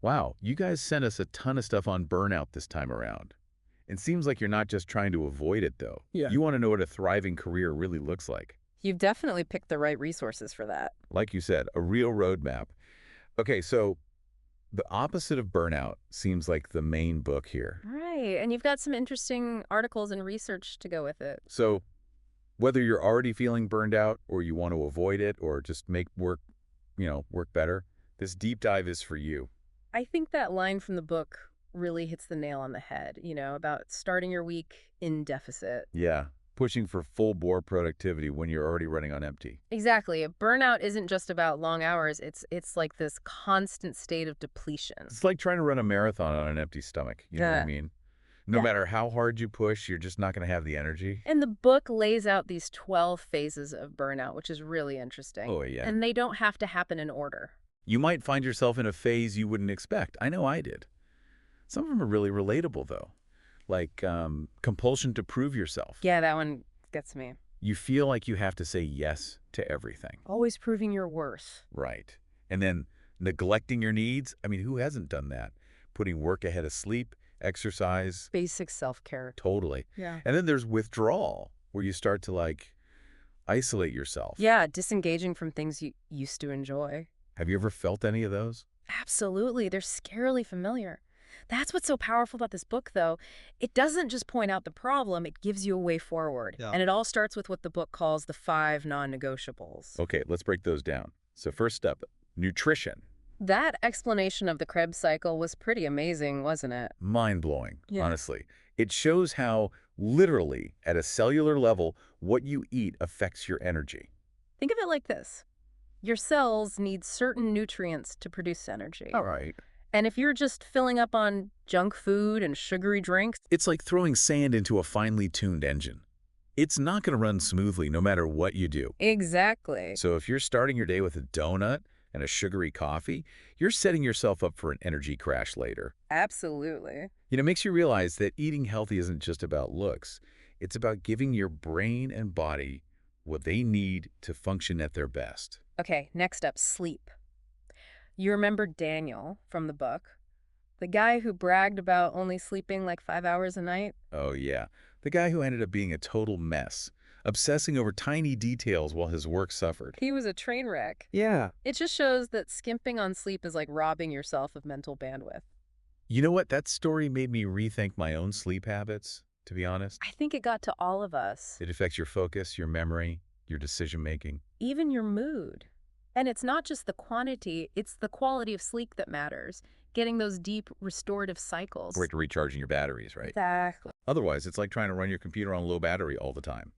Wow, you guys sent us a ton of stuff on burnout this time around. It seems like you're not just trying to avoid it, though. Yeah. You want to know what a thriving career really looks like. You've definitely picked the right resources for that. Like you said, a real roadmap. Okay, so the opposite of burnout seems like the main book here. Right, and you've got some interesting articles and research to go with it. So whether you're already feeling burned out or you want to avoid it or just make work better, this deep dive is for you. I think that line from the book really hits the nail on the head, about starting your week in deficit. Yeah, pushing for full bore productivity when you're already running on empty. Exactly. Burnout isn't just about long hours. It's like this constant state of depletion. It's like trying to run a marathon on an empty stomach. You know what I Yeah. mean? No Yeah. matter how hard you push, you're just not going to have the energy. And the book lays out these 12 phases of burnout, which is really interesting. Oh, yeah. And they don't have to happen in order. You might find yourself in a phase you wouldn't expect. I know I did. Some of them are really relatable, though, like compulsion to prove yourself. Yeah, that one gets me. You feel like you have to say yes to everything. Always proving your worth. Right. And then neglecting your needs. I mean, who hasn't done that? Putting work ahead of sleep, exercise. Basic self-care. Totally. Yeah. And then there's withdrawal, where you start to, isolate yourself. Yeah, disengaging from things you used to enjoy. Have you ever felt any of those? Absolutely. They're scarily familiar. That's what's so powerful about this book, though. It doesn't just point out the problem, it gives you a way forward. Yeah. And it all starts with what the book calls the 5 non-negotiables. Okay, let's break those down. So first step, nutrition. That explanation of the Krebs cycle was pretty amazing, wasn't it? Mind-blowing, Yeah. honestly. It shows how, literally, at a cellular level, what you eat affects your energy. Think of it like this. Your cells need certain nutrients to produce energy. All right. And if you're just filling up on junk food and sugary drinks, It's like throwing sand into a finely tuned engine. It's not going to run smoothly no matter what you do. exactly. So if you're starting your day with a donut and a sugary coffee, you're setting yourself up for an energy crash later. Absolutely. It makes you realize that eating healthy isn't just about looks. It's about giving your brain and body what they need to function at their best. Okay, next up, sleep. You remember Daniel from the book? The guy who bragged about only sleeping like 5 hours a night? Oh, yeah. The guy who ended up being a total mess, obsessing over tiny details while his work suffered. He was a train wreck. Yeah. It just shows that skimping on sleep is like robbing yourself of mental bandwidth. You know what? That story made me rethink my own sleep habits, to be honest. I think it got to all of us, It affects your focus, your memory, your decision-making. even your mood. And it's not just the quantity, it's the quality of sleep that matters. Getting those deep restorative cycles. Like recharging your batteries, right? Exactly. Otherwise, it's like trying to run your computer on low battery all the time.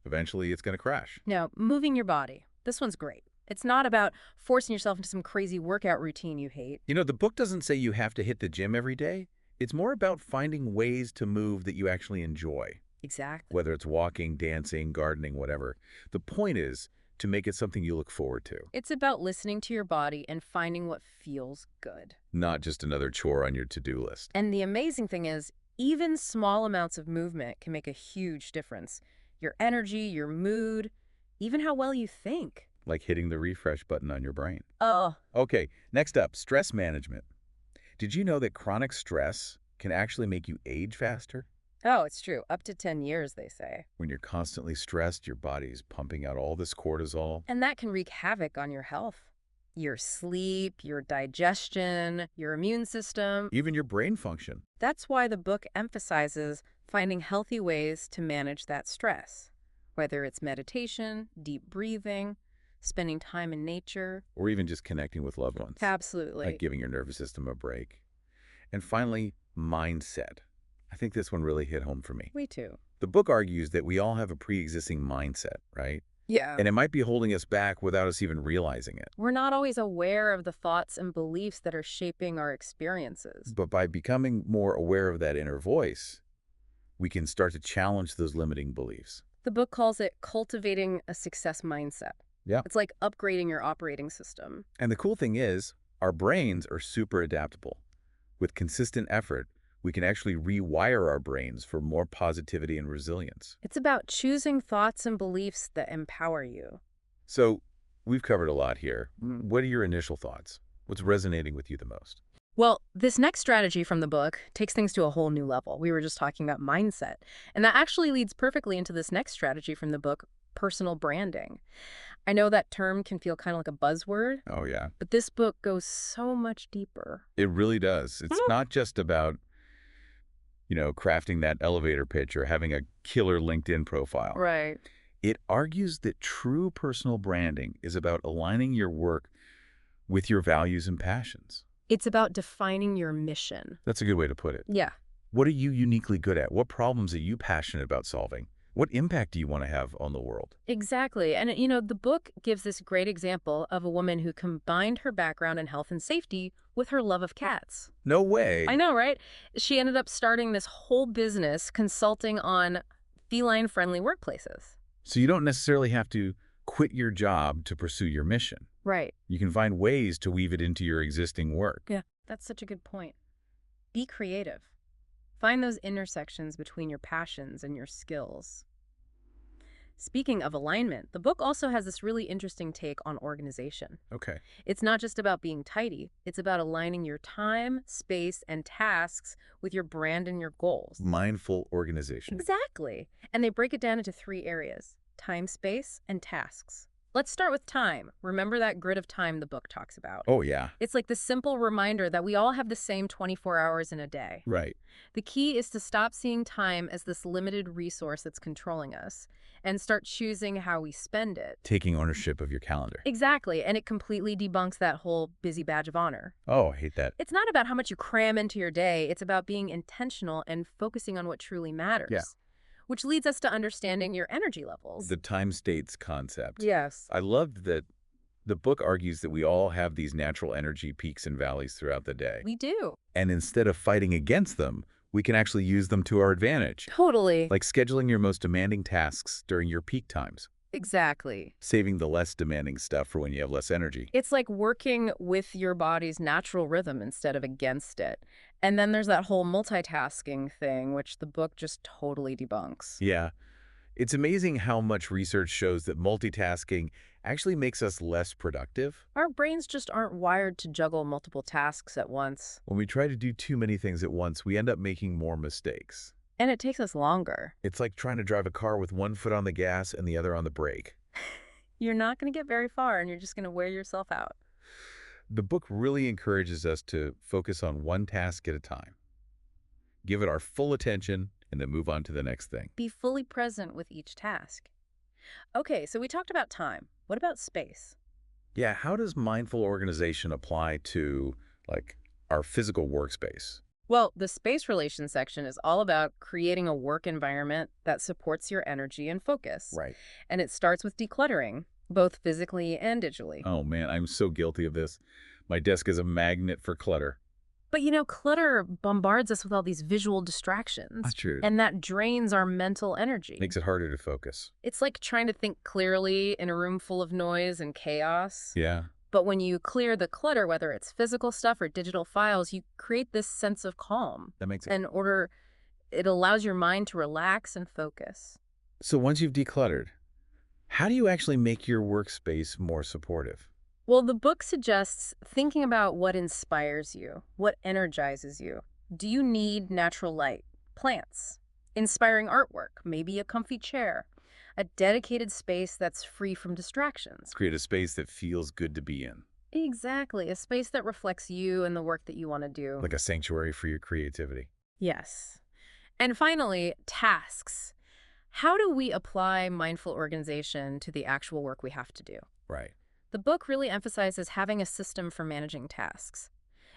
Eventually, it's going to crash. Now, moving your body. This one's great. It's not about forcing yourself into some crazy workout routine you hate. The book doesn't say you have to hit the gym every day. It's more about finding ways to move that you actually enjoy, Exactly. whether it's walking, dancing, gardening, whatever. The point is to make it something you look forward to, It's about listening to your body and finding what feels good. not just another chore on your to-do list. And the amazing thing is, even small amounts of movement can make a huge difference. Your energy, your mood, even how well you think. Like hitting the refresh button on your brain. Oh, Okay, next up, stress management. Did you know that chronic stress can actually make you age faster? oh, it's true. Up to 10 years, they say. When you're constantly stressed, your body's pumping out all this cortisol. And that can wreak havoc on your health. Your sleep, your digestion, your immune system. Even your brain function. That's why the book emphasizes finding healthy ways to manage that stress, whether it's meditation, deep breathing, spending time in nature. Or even just connecting with loved ones. Absolutely. Like giving your nervous system a break. And finally, mindset. I think this one really hit home for me. Me too. The book argues that we all have a pre-existing mindset, right? Yeah. And it might be holding us back without us even realizing it. We're not always aware of the thoughts and beliefs that are shaping our experiences. But by becoming more aware of that inner voice, we can start to challenge those limiting beliefs. The book calls it cultivating a success mindset. Yeah. It's like upgrading your operating system. And the cool thing is, our brains are super adaptable. With consistent effort, we can actually rewire our brains for more positivity and resilience. It's about choosing thoughts and beliefs that empower you. So, we've covered a lot here. What are your initial thoughts? What's resonating with you the most? Well, this next strategy from the book takes things to a whole new level. We were just talking about mindset. And that actually leads perfectly into this next strategy from the book, personal branding. I know that term can feel kind of like a buzzword, Oh, yeah. but this book goes so much deeper. It really does. It's not just about, crafting that elevator pitch or having a killer LinkedIn profile. Right. It argues that true personal branding is about aligning your work with your values and passions. It's about defining your mission. That's a good way to put it. Yeah. What are you uniquely good at? What problems are you passionate about solving? What impact do you want to have on the world? Exactly. And, the book gives this great example of a woman who combined her background in health and safety with her love of cats. No way. I know, right? She ended up starting this whole business consulting on feline-friendly workplaces. So you don't necessarily have to quit your job to pursue your mission. Right. You can find ways to weave it into your existing work. Yeah, that's such a good point. Be creative. Find those intersections between your passions and your skills. Speaking of alignment, the book also has this really interesting take on organization. Okay. It's not just about being tidy. It's about aligning your time, space, and tasks with your brand and your goals. Mindful organization. Exactly. And they break it down into 3 areas: time, space, and tasks. Let's start with time. Remember that grid of time the book talks about? Oh, yeah. It's like the simple reminder that we all have the same 24 hours in a day. Right. The key is to stop seeing time as this limited resource that's controlling us and start choosing how we spend it. Taking ownership of your calendar. Exactly, and it completely debunks that whole busy badge of honor. Oh, I hate that. It's not about how much you cram into your day. It's about being intentional and focusing on what truly matters. Yeah. Which leads us to understanding your energy levels. The time states concept. Yes. I loved that the book argues that we all have these natural energy peaks and valleys throughout the day. We do. And instead of fighting against them, we can actually use them to our advantage. Totally. Like scheduling your most demanding tasks during your peak times, Exactly. saving the less demanding stuff for when you have less energy. It's like working with your body's natural rhythm instead of against it. And then there's that whole multitasking thing, which the book just totally debunks. Yeah. It's amazing how much research shows that multitasking actually makes us less productive. Our brains just aren't wired to juggle multiple tasks at once. When we try to do too many things at once, we end up making more mistakes. And it takes us longer. It's like trying to drive a car with one foot on the gas and the other on the brake. You're not going to get very far, and you're just going to wear yourself out. The book really encourages us to focus on one task at a time. Give it our full attention and then move on to the next thing. Be fully present with each task. Okay, so we talked about time. What about space? Yeah, how does mindful organization apply to, our physical workspace? Well, the space relations section is all about creating a work environment that supports your energy and focus. Right. And it starts with decluttering, both physically and digitally. Oh, man, I'm so guilty of this. My desk is a magnet for clutter. But clutter bombards us with all these visual distractions. That's true. And that drains our mental energy. Makes it harder to focus. It's like trying to think clearly in a room full of noise and chaos. Yeah. But when you clear the clutter, whether it's physical stuff or digital files, you create this sense of calm. That makes it. And it allows your mind to relax and focus. So once you've decluttered, how do you actually make your workspace more supportive? Well, the book suggests thinking about what inspires you, what energizes you. Do you need natural light, plants, inspiring artwork, maybe a comfy chair, a dedicated space that's free from distractions? Create a space that feels good to be in. Exactly, a space that reflects you and the work that you want to do. Like a sanctuary for your creativity. Yes. And finally, tasks. How do we apply mindful organization to the actual work we have to do? Right. The book really emphasizes having a system for managing tasks.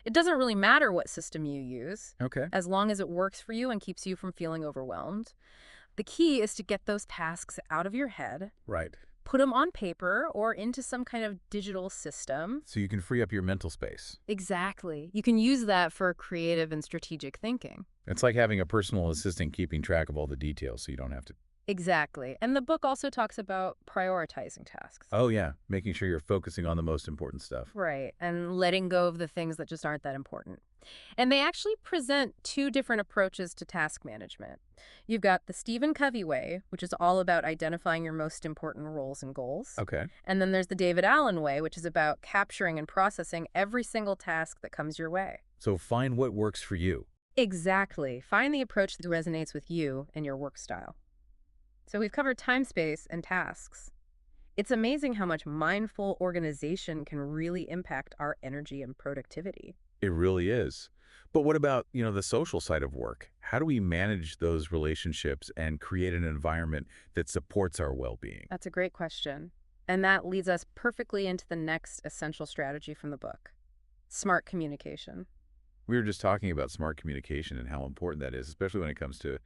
It doesn't really matter what system you use, Okay. as long as it works for you and keeps you from feeling overwhelmed. The key is to get those tasks out of your head, Right. put them on paper or into some kind of digital system. So you can free up your mental space. Exactly. You can use that for creative and strategic thinking. It's like having a personal assistant keeping track of all the details so you don't have to Exactly. And the book also talks about prioritizing tasks. Oh, yeah, making sure you're focusing on the most important stuff. Right. And letting go of the things that just aren't that important. And they actually present two different approaches to task management. You've got the Stephen Covey way, which is all about identifying your most important roles and goals. Okay. And then there's the David Allen way, which is about capturing and processing every single task that comes your way. So find what works for you. Exactly. Find the approach that resonates with you and your work style. So we've covered time, space, and tasks. It's amazing how much mindful organization can really impact our energy and productivity. It really is. But what about, the social side of work? How do we manage those relationships and create an environment that supports our well-being? That's a great question. And that leads us perfectly into the next essential strategy from the book, smart communication. We were just talking about smart communication and how important that is, especially when it comes to,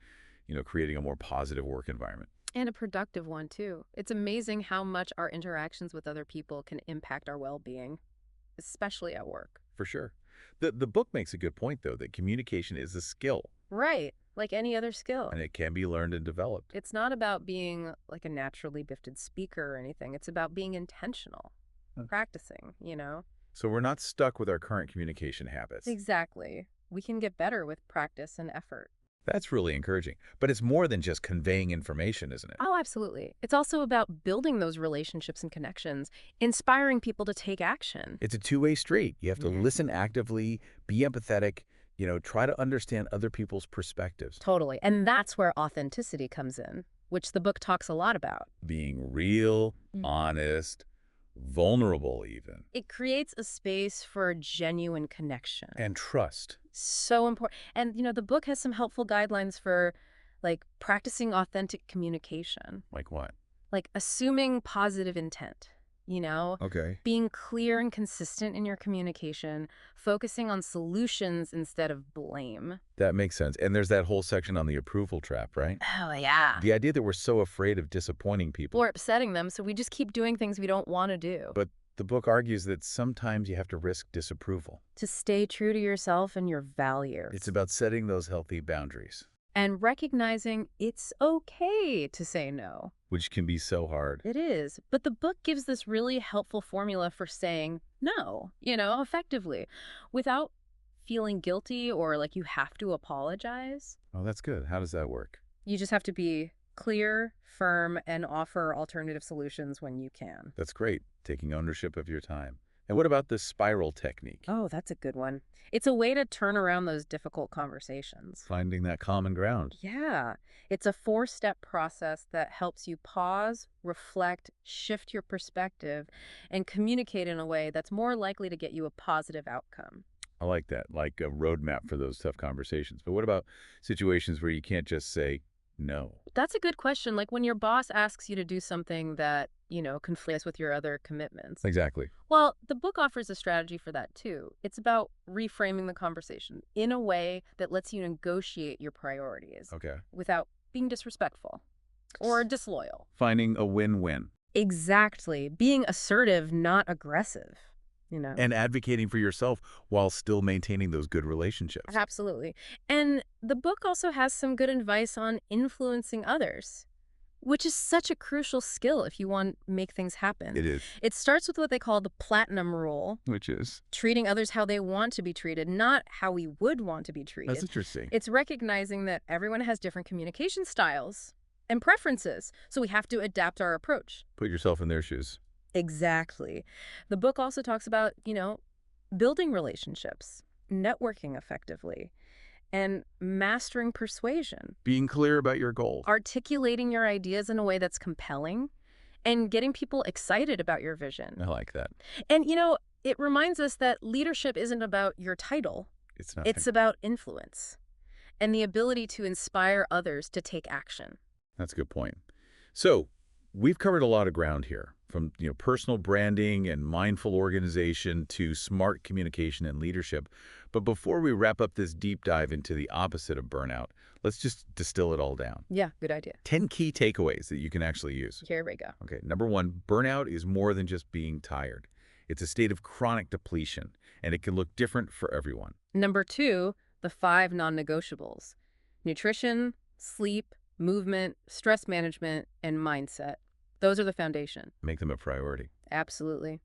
creating a more positive work environment. And a productive one, too. It's amazing how much our interactions with other people can impact our well-being, especially at work. For sure. The book makes a good point, though, that communication is a skill, Right, like any other skill. and it can be learned and developed. It's not about being like a naturally gifted speaker or anything. It's about being intentional, Huh. practicing. So we're not stuck with our current communication habits. Exactly. We can get better with practice and effort. That's really encouraging. But it's more than just conveying information, isn't it? Oh, absolutely. It's also about building those relationships and connections, inspiring people to take action. It's a two-way street. You have to Yeah. listen actively, be empathetic, try to understand other people's perspectives. Totally. And that's where authenticity comes in, which the book talks a lot about. Being real, Mm. honest, vulnerable even, It creates a space for genuine connection. and trust. So important. And the book has some helpful guidelines for like practicing authentic communication, Like what? like assuming positive intent, Okay. being clear and consistent in your communication, focusing on solutions instead of blame. That makes sense. And there's that whole section on the approval trap, right? Oh, yeah. The idea that we're so afraid of disappointing people. Or upsetting them, so we just keep doing things we don't want to do. But the book argues that sometimes you have to risk disapproval. To stay true to yourself and your values. It's about setting those healthy boundaries, And recognizing it's okay to say no. which can be so hard. It is. But the book gives this really helpful formula for saying no, effectively, without feeling guilty or like you have to apologize. Oh, that's good. How does that work? You just have to be clear, firm, and offer alternative solutions when you can. That's great. Taking ownership of your time. And what about the spiral technique? Oh, that's a good one. It's a way to turn around those difficult conversations. Finding that common ground. Yeah, it's a 4-step process that helps you pause, reflect, shift your perspective, and communicate in a way that's more likely to get you a positive outcome. I like that, like a roadmap for those tough conversations. But what about situations where you can't just say no? That's a good question. Like when your boss asks you to do something that conflicts with your other commitments. Exactly. Well, the book offers a strategy for that too. It's about reframing the conversation in a way that lets you negotiate your priorities Okay. without being disrespectful or disloyal. Finding a win-win. Exactly. Being assertive, not aggressive. And advocating for yourself while still maintaining those good relationships. Absolutely. And the book also has some good advice on influencing others, which is such a crucial skill if you want to make things happen. It is. It starts with what they call the platinum rule, Which is? treating others how they want to be treated, not how we would want to be treated. That's interesting. It's recognizing that everyone has different communication styles and preferences, so we have to adapt our approach. Put yourself in their shoes. Exactly. The book also talks about building relationships, networking effectively, and mastering persuasion, Being clear about your goals. articulating your ideas in a way that's compelling, and getting people excited about your vision. I like that. And it reminds us that leadership isn't about your title. It's not. It's about influence and the ability to inspire others to take action. That's a good point. So we've covered a lot of ground here, from personal branding and mindful organization to smart communication and leadership. But before we wrap up this deep dive into the opposite of burnout, let's just distill it all down. Yeah, good idea. 10 key takeaways that you can actually use. Here we go. Okay, number one, burnout is more than just being tired. It's a state of chronic depletion, and it can look different for everyone. Number 2, the 5 non-negotiables: nutrition, sleep, movement, stress management, and mindset. Those are the foundation. Make them a priority. Absolutely.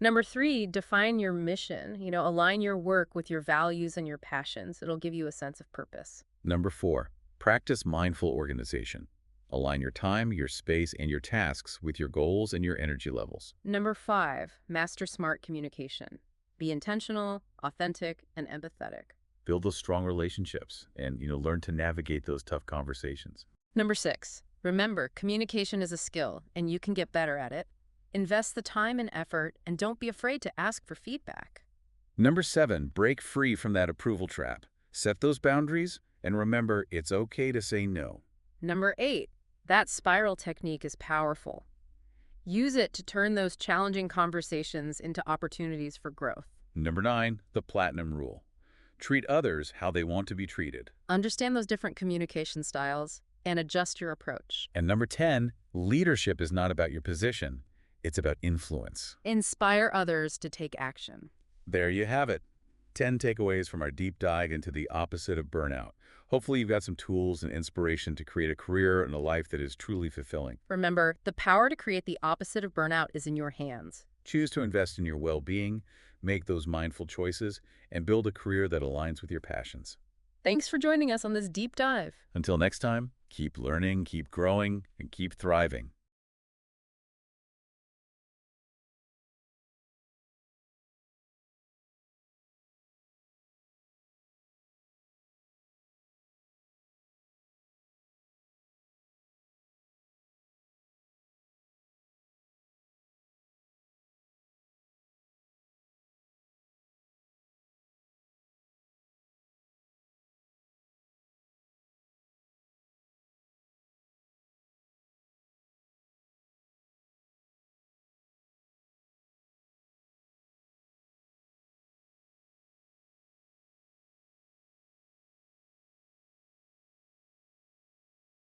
Number 3, define your mission. Align your work with your values and your passions. It'll give you a sense of purpose. Number 4, practice mindful organization. Align your time, your space, and your tasks with your goals and your energy levels. Number 5, master smart communication. Be intentional, authentic, and empathetic. Build those strong relationships and, learn to navigate those tough conversations. Number 6, remember, communication is a skill, and you can get better at it. Invest the time and effort, and don't be afraid to ask for feedback. Number 7, break free from that approval trap. Set those boundaries, and remember, it's okay to say no. Number 8, that spiral technique is powerful. Use it to turn those challenging conversations into opportunities for growth. Number 9, the platinum rule. Treat others how they want to be treated. Understand those different communication styles and adjust your approach. And number 10, leadership is not about your position. It's about influence. Inspire others to take action. There you have it. 10 takeaways from our deep dive into the opposite of burnout. Hopefully you've got some tools and inspiration to create a career and a life that is truly fulfilling. Remember, the power to create the opposite of burnout is in your hands. Choose to invest in your well-being, make those mindful choices, and build a career that aligns with your passions. Thanks for joining us on this deep dive. Until next time, keep learning, keep growing, and keep thriving.